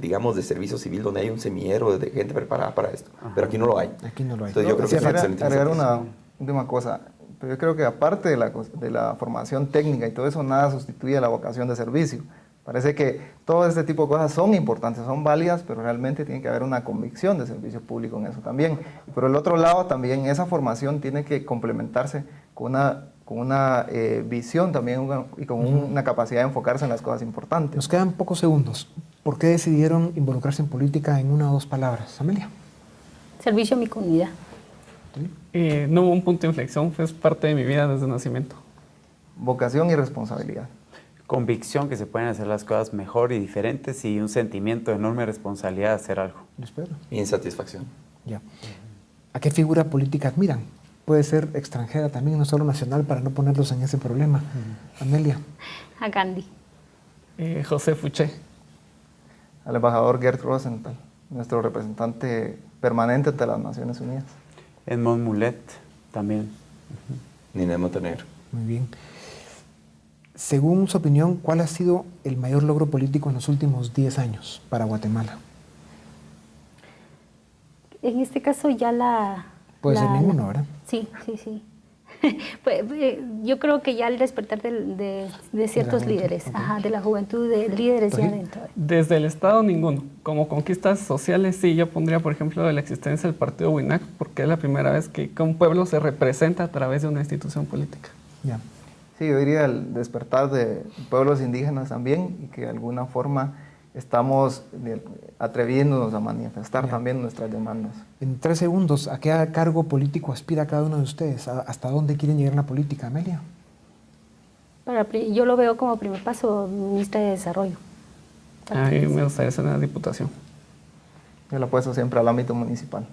Speaker 10: digamos, de servicio civil, donde hay un semillero de gente preparada para esto, pero aquí no lo hay.
Speaker 2: Aquí no lo hay.
Speaker 10: Entonces yo creo que es una excelente
Speaker 8: agregar una última cosa, pero yo creo que aparte de la formación técnica y todo eso, nada sustituye a la vocación de servicio. Parece que todo este tipo de cosas son importantes, son válidas, pero realmente tiene que haber una convicción de servicio público en eso también. Y por el otro lado, también esa formación tiene que complementarse con una visión también y con una capacidad de enfocarse en las cosas importantes.
Speaker 2: Nos quedan pocos segundos. ¿Por qué decidieron involucrarse en política en una o dos palabras? Amelia.
Speaker 4: Servicio a mi comunidad.
Speaker 7: No hubo un punto de inflexión, fue parte de mi vida desde el nacimiento.
Speaker 8: Vocación y responsabilidad.
Speaker 9: Convicción que se pueden hacer las cosas mejor y diferentes y un sentimiento de enorme responsabilidad de hacer algo.
Speaker 10: Insatisfacción.
Speaker 2: Ya. ¿A qué figura política admiran? Puede ser extranjera también, no solo nacional, para no ponerlos en ese problema. Amelia.
Speaker 4: A Gandhi.
Speaker 7: José Fuché.
Speaker 8: Al embajador Gerd Rosenthal, nuestro representante permanente ante las Naciones Unidas.
Speaker 9: Edmond Mulet también.
Speaker 10: Ninel Montenegro.
Speaker 2: Muy bien. Según su opinión, ¿cuál ha sido el mayor logro político en los últimos 10 años para Guatemala?
Speaker 4: En este caso ya la...
Speaker 2: Puede ser ninguno, ¿verdad?
Speaker 4: Sí. Pues, yo creo que ya el despertar de ciertos líderes, de la juventud, de líderes ya dentro.
Speaker 7: Desde el Estado, ninguno. Como conquistas sociales, sí, yo pondría, por ejemplo, la existencia del partido WINAC, porque es la primera vez que un pueblo se representa a través de una institución política.
Speaker 2: Ya.
Speaker 8: Sí, yo diría el despertar de pueblos indígenas también y que de alguna forma estamos atreviéndonos a manifestar también nuestras demandas.
Speaker 2: En 3 segundos, ¿a qué cargo político aspira cada uno de ustedes? ¿Hasta dónde quieren llegar en la política, Amelia?
Speaker 4: Yo lo veo como primer paso, ministra de Desarrollo.
Speaker 7: A mí me gustaría ser una diputación.
Speaker 8: Yo lo apuesto siempre al ámbito municipal.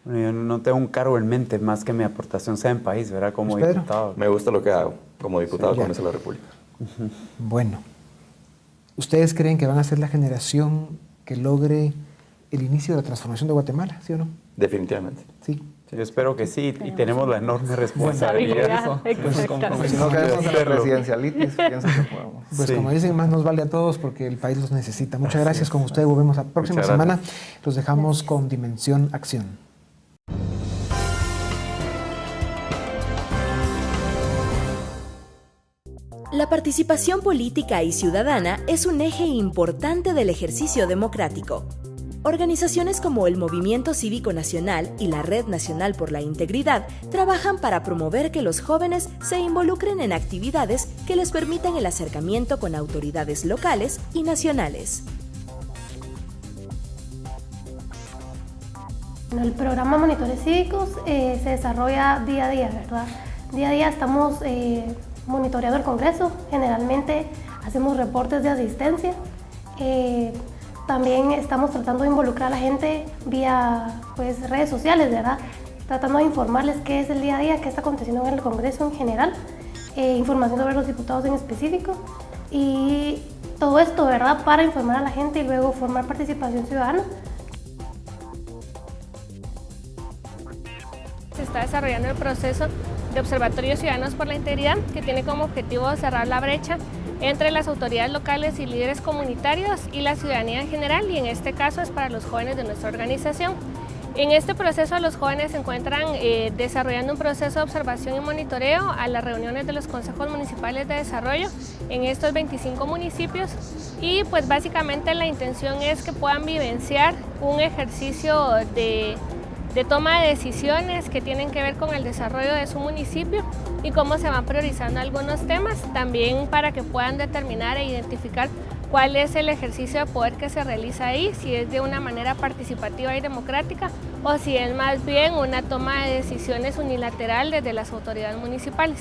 Speaker 9: Bueno, yo no tengo un cargo en mente más que mi aportación sea en país, ¿verdad? Como diputado.
Speaker 10: Me gusta lo que hago como diputado con eso de la República.
Speaker 2: Bueno, ¿ustedes creen que van a ser la generación que logre el inicio de la transformación de Guatemala, sí o no?
Speaker 10: Definitivamente.
Speaker 2: Sí.
Speaker 9: Sí, yo espero que sí, y tenemos la enorme responsabilidad.
Speaker 8: Si no caemos en la presidencialitis, pienso que podemos.
Speaker 2: Pues como dicen, más nos vale a todos porque el país los necesita. Muchas gracias. Con ustedes volvemos la próxima semana. Los dejamos con Dimensión Acción.
Speaker 3: La participación política y ciudadana es un eje importante del ejercicio democrático. Organizaciones como el Movimiento Cívico Nacional y la Red Nacional por la Integridad trabajan para promover que los jóvenes se involucren en actividades que les permitan el acercamiento con autoridades locales y nacionales.
Speaker 11: El programa Monitores Cívicos se desarrolla día a día, ¿verdad? Día a día estamos monitoreando el Congreso, generalmente hacemos reportes de asistencia. También estamos tratando de involucrar a la gente vía redes sociales, ¿verdad? Tratando de informarles qué es el día a día, qué está aconteciendo en el Congreso en general, información sobre los diputados en específico y todo esto, ¿verdad? Para informar a la gente y luego formar participación ciudadana.
Speaker 12: Se está desarrollando el proceso de Observatorio Ciudadanos por la Integridad, que tiene como objetivo cerrar la brecha entre las autoridades locales y líderes comunitarios y la ciudadanía en general, y en este caso es para los jóvenes de nuestra organización. En este proceso los jóvenes se encuentran desarrollando un proceso de observación y monitoreo a las reuniones de los consejos municipales de desarrollo en estos 25 municipios y pues básicamente la intención es que puedan vivenciar un ejercicio de toma de decisiones que tienen que ver con el desarrollo de su municipio y cómo se van priorizando algunos temas, también para que puedan determinar e identificar cuál es el ejercicio de poder que se realiza ahí, si es de una manera participativa y democrática o si es más bien una toma de decisiones unilateral desde las autoridades municipales.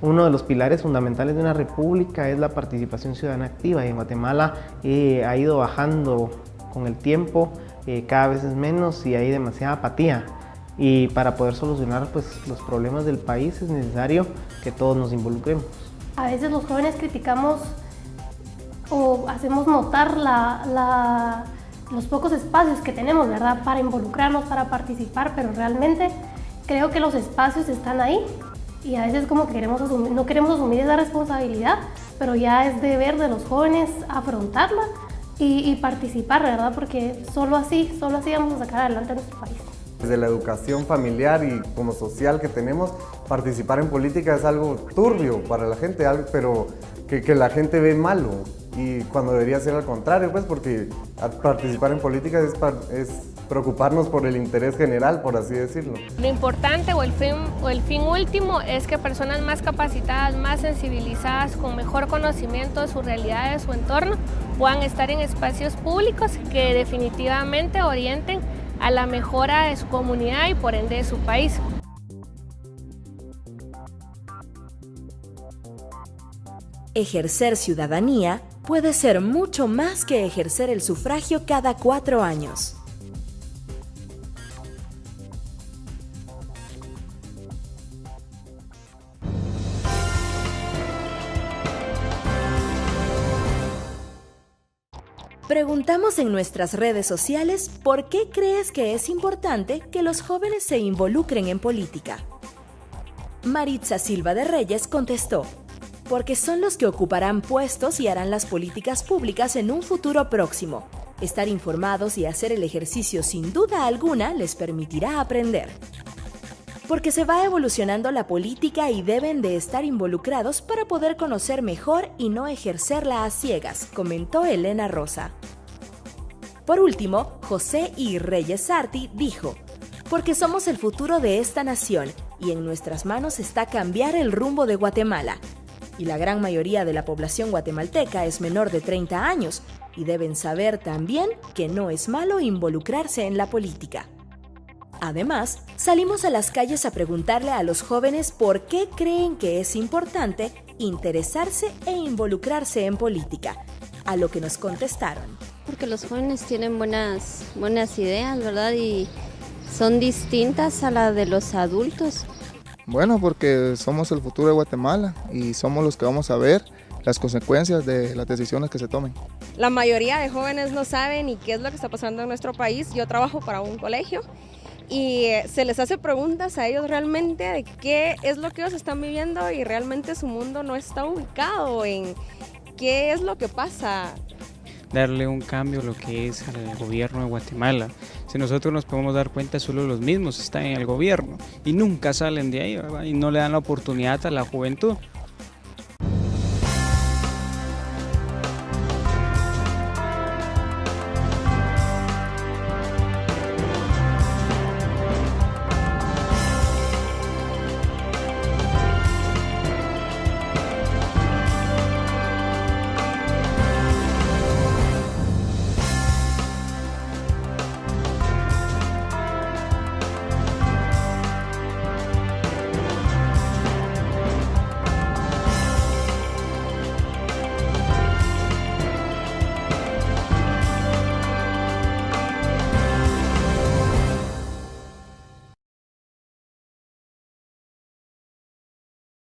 Speaker 13: Uno de los pilares fundamentales de una república es la participación ciudadana activa y en Guatemala ha ido bajando con el tiempo, cada vez es menos y hay demasiada apatía. Y para poder solucionar los problemas del país es necesario que todos nos involucremos.
Speaker 11: A veces los jóvenes criticamos o hacemos notar los pocos espacios que tenemos, ¿verdad? Para involucrarnos, para participar, pero realmente creo que los espacios están ahí y a veces como que no queremos asumir esa responsabilidad, pero ya es deber de los jóvenes afrontarla y participar, ¿verdad? Porque solo así vamos a sacar adelante a nuestro país.
Speaker 14: Desde la educación familiar y como social que tenemos, participar en política es algo turbio para la gente, pero que la gente ve malo y cuando debería ser al contrario, pues porque participar en política es preocuparnos por el interés general, por así decirlo.
Speaker 12: Lo importante o el fin último es que personas más capacitadas, más sensibilizadas, con mejor conocimiento de su realidad, de su entorno, puedan estar en espacios públicos que definitivamente orienten a la mejora de su comunidad y por ende de su país.
Speaker 3: Ejercer ciudadanía puede ser mucho más que ejercer el sufragio cada 4 años. Preguntamos en nuestras redes sociales por qué crees que es importante que los jóvenes se involucren en política. Maritza Silva de Reyes contestó: porque son los que ocuparán puestos y harán las políticas públicas en un futuro próximo. Estar informados y hacer el ejercicio sin duda alguna les permitirá aprender. Porque se va evolucionando la política y deben de estar involucrados para poder conocer mejor y no ejercerla a ciegas, comentó Elena Rosa. Por último, José I. Reyes Sarti dijo: porque somos el futuro de esta nación y en nuestras manos está cambiar el rumbo de Guatemala. Y la gran mayoría de la población guatemalteca es menor de 30 años y deben saber también que no es malo involucrarse en la política. Además, salimos a las calles a preguntarle a los jóvenes por qué creen que es importante interesarse e involucrarse en política, a lo que nos contestaron.
Speaker 15: Porque los jóvenes tienen buenas ideas, ¿verdad? Y son distintas a las de los adultos.
Speaker 16: Bueno, porque somos el futuro de Guatemala y somos los que vamos a ver las consecuencias de las decisiones que se tomen.
Speaker 17: La mayoría de jóvenes no saben ni qué es lo que está pasando en nuestro país. Yo trabajo para un colegio y se les hace preguntas a ellos realmente de qué es lo que ellos están viviendo y realmente su mundo no está ubicado en qué es lo que pasa.
Speaker 18: Darle un cambio a lo que es al gobierno de Guatemala. Si nosotros nos podemos dar cuenta, solo los mismos están en el gobierno y nunca salen de ahí, ¿verdad? Y no le dan la oportunidad a la juventud.